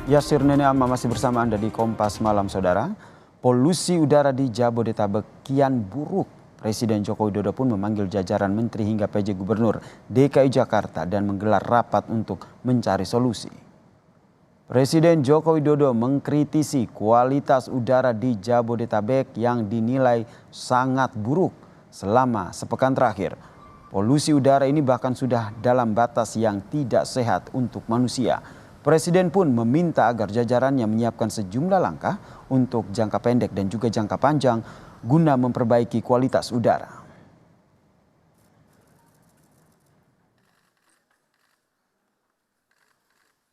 Yasir Nene Amma masih bersama Anda di Kompas Malam, Saudara. Polusi udara di Jabodetabek kian buruk. Presiden Joko Widodo pun memanggil jajaran menteri hingga PJ Gubernur DKI Jakarta dan menggelar rapat untuk mencari solusi. Presiden Joko Widodo mengkritisi kualitas udara di Jabodetabek yang dinilai sangat buruk selama sepekan terakhir. Polusi udara ini bahkan sudah dalam batas yang tidak sehat untuk manusia. Presiden pun meminta agar jajarannya menyiapkan sejumlah langkah untuk jangka pendek dan juga jangka panjang guna memperbaiki kualitas udara.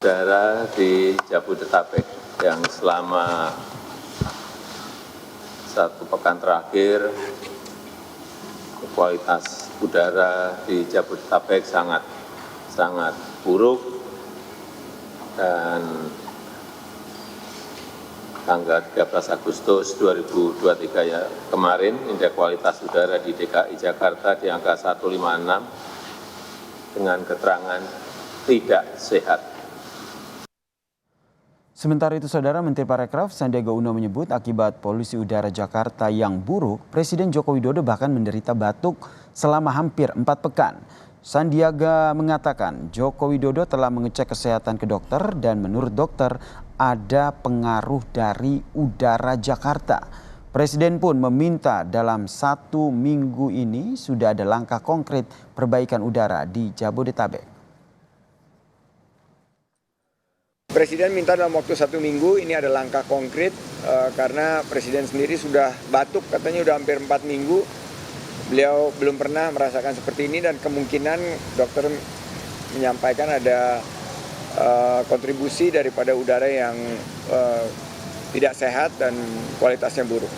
Udara di Jabodetabek yang selama satu pekan terakhir kualitas udara di Jabodetabek sangat buruk. Dan tanggal 13 Agustus 2023 ya, kemarin indeks kualitas udara di DKI Jakarta di angka 156 dengan keterangan tidak sehat. Sementara itu, Saudara, Menteri Parekraf Sandiaga Uno menyebut akibat polusi udara Jakarta yang buruk, Presiden Joko Widodo bahkan menderita batuk selama hampir 4 pekan. Sandiaga mengatakan Joko Widodo telah mengecek kesehatan ke dokter dan menurut dokter ada pengaruh dari udara Jakarta. Presiden pun meminta dalam 1 minggu ini sudah ada langkah konkret perbaikan udara di Jabodetabek. Presiden minta dalam waktu 1 minggu ini ada langkah konkret karena Presiden sendiri sudah batuk, katanya sudah hampir 4 minggu. Beliau belum pernah merasakan seperti ini dan kemungkinan dokter menyampaikan ada kontribusi daripada udara yang tidak sehat dan kualitasnya buruk.